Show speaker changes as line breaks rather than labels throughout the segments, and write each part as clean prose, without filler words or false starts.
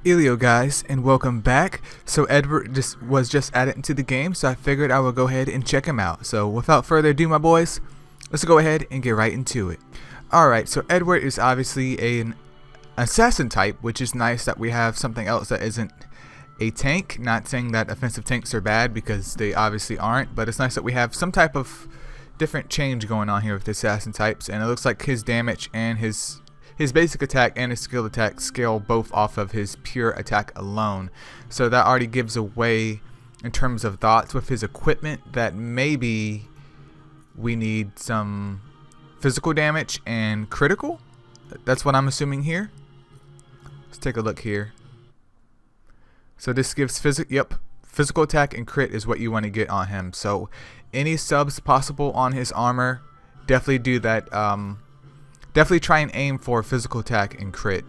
Eileo guys, and welcome back. So Edward was just added into the game, so I figured I would go ahead and check him out. So without further ado, my boys, let's go ahead and get right into it. Alright, so Edward is obviously an assassin type, which is nice that we have something else that isn't a tank. Not saying that offensive tanks are bad, because they obviously aren't, but it's nice that we have some type of different change going on here with the assassin types. And it looks like his damage and his basic attack and his skill attack scale both off of his pure attack alone. So that already gives away, in terms of thoughts with his equipment, that maybe we need some physical damage and critical. That's what I'm assuming here. Let's take a look here. So this gives physical attack and crit is what you want to get on him. So any subs possible on his armor, definitely do that. Definitely try and aim for physical attack and crit.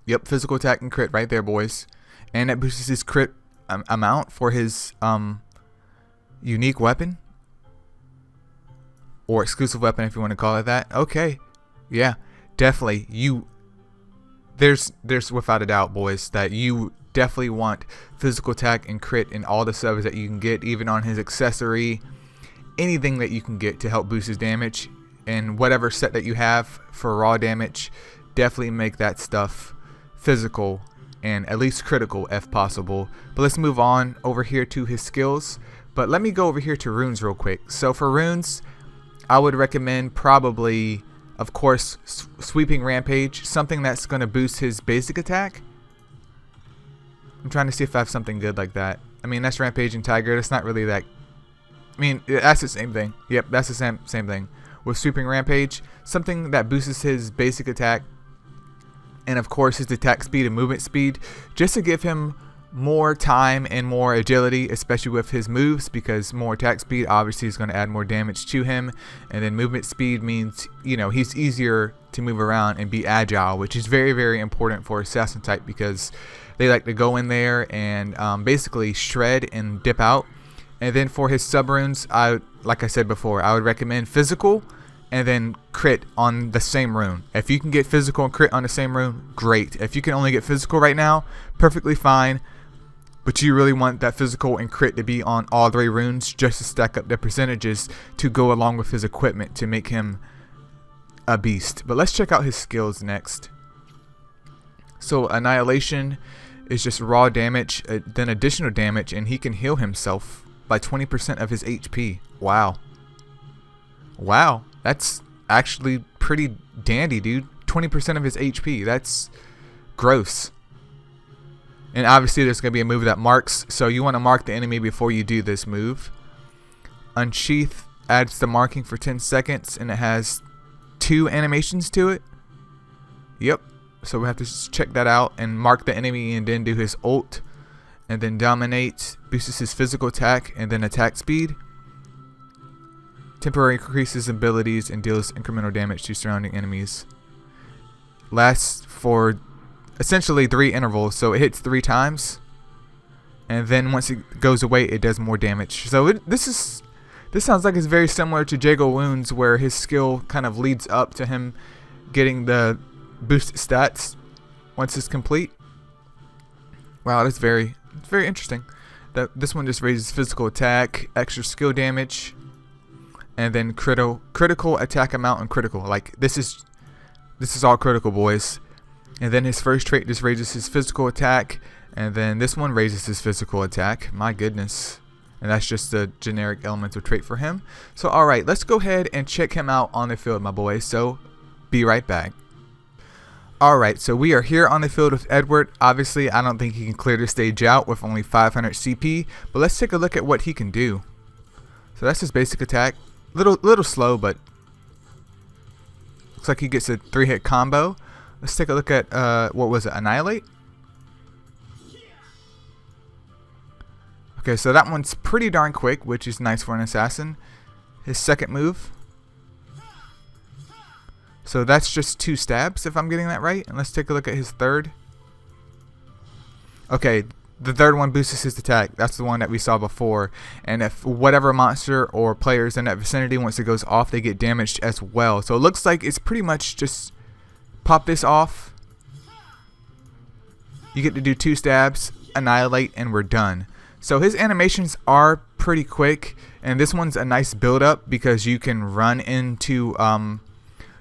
Yep, physical attack and crit right there, boys. And that boosts his crit amount for his unique weapon. Or exclusive weapon, if you want to call it that. Okay. Yeah, definitely. There's without a doubt, boys, that you definitely want physical attack and crit in all the subs that you can get, even on his accessory. Anything that you can get to help boost his damage, and whatever set that you have for raw damage, definitely make that stuff physical and at least critical if possible. But let's move on over here to his skills. But let me go over here to runes real quick. So for runes, I would recommend probably, of course, sweeping rampage, something that's going to boost his basic attack. I'm trying to see if I have something good like that. I mean, that's rampage and tiger. That's not really that. I mean, that's the same thing. Yep, that's the same thing. With sweeping rampage, something that boosts his basic attack, and of course his attack speed and movement speed, just to give him more time and more agility, especially with his moves, because more attack speed obviously is going to add more damage to him, and then movement speed means, you know, he's easier to move around and be agile, which is very, very important for assassin type, because they like to go in there and basically shred and dip out. And then for his sub runes, like I said before, I would recommend physical and then crit on the same rune. If you can get physical and crit on the same rune, great. If you can only get physical right now, perfectly fine. But you really want that physical and crit to be on all three runes, just to stack up the percentages to go along with his equipment to make him a beast. But let's check out his skills next. So Annihilation is just raw damage, then additional damage, and he can heal himself by 20% of his HP. Wow. Wow. That's actually pretty dandy, dude. 20% of his HP. That's gross. And obviously there's going to be a move that marks, so you want to mark the enemy before you do this move. Unsheath adds the marking for 10 seconds, and it has 2 animations to it. Yep. So we have to check that out and mark the enemy and then do his ult. And then Dominate boosts his physical attack and then attack speed. Temporarily increases abilities and deals incremental damage to surrounding enemies. Lasts for essentially 3 intervals, so it hits 3 times. And then once it goes away, it does more damage. So this sounds like it's very similar to Jago Wounds, where his skill kind of leads up to him getting the boosted stats once it's complete. Wow, that's very interesting. This one just raises physical attack, extra skill damage, and then critical attack amount and critical. Like this is all critical, boys. And then his first trait just raises his physical attack, and then this one raises his physical attack. My goodness. And that's just the generic elemental trait for him. So alright, let's go ahead and check him out on the field, my boys. So be right back. Alright, so we are here on the field with Edward. Obviously, I don't think he can clear the stage out with only 500 CP, but let's take a look at what he can do. So that's his basic attack. Little slow, but looks like he gets a 3-hit combo. Let's take a look at, what was it, Annihilate? Okay, so that one's pretty darn quick, which is nice for an assassin. His second move. So that's just 2 stabs, if I'm getting that right. And let's take a look at his third. Okay, the third one boosts his attack. That's the one that we saw before. And if whatever monster or players in that vicinity, once it goes off, they get damaged as well. So it looks like it's pretty much just pop this off, You get to do 2 stabs, annihilate, and we're done. So his animations are pretty quick, and this one's a nice build up because you can run into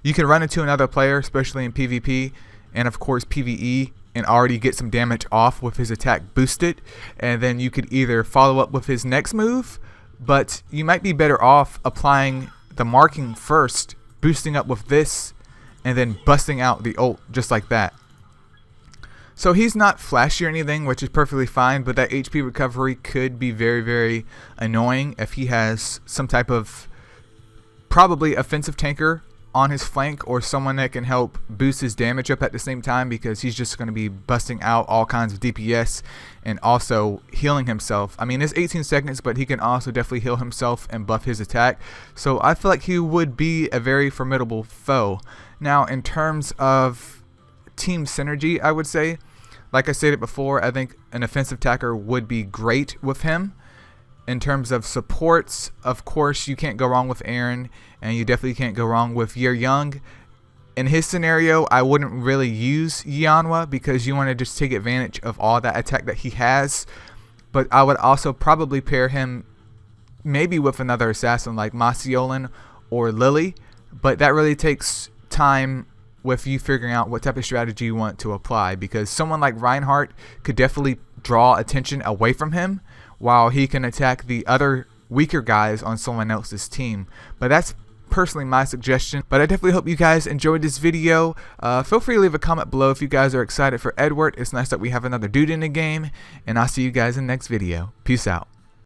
another player, especially in PvP and of course PvE, and already get some damage off with his attack boosted, and then you could either follow up with his next move, but you might be better off applying the marking first, boosting up with this, and then busting out the ult just like that. So he's not flashy or anything, which is perfectly fine, but that HP recovery could be very, very annoying if he has some type of probably offensive tanker on his flank, or someone that can help boost his damage up at the same time, because he's just going to be busting out all kinds of DPS and also healing himself. I mean, it's 18 seconds, but he can also definitely heal himself and buff his attack. So I feel like he would be a very formidable foe. Now, in terms of team synergy, I would say, like I stated before, I think an offensive attacker would be great with him. In terms of supports, of course, you can't go wrong with Aaron, and you definitely can't go wrong with Yer Young. In his scenario, I wouldn't really use Yanhua because you want to just take advantage of all that attack that he has. But I would also probably pair him maybe with another assassin like Maciolin or Lily, but that really takes time with you figuring out what type of strategy you want to apply, because someone like Reinhardt could definitely draw attention away from him while he can attack the other weaker guys on someone else's team. But that's personally my suggestion. But I definitely hope you guys enjoyed this video. Feel free to leave a comment below if you guys are excited for Edward. It's nice that we have another dude in the game, and I'll see you guys in the next video. Peace out.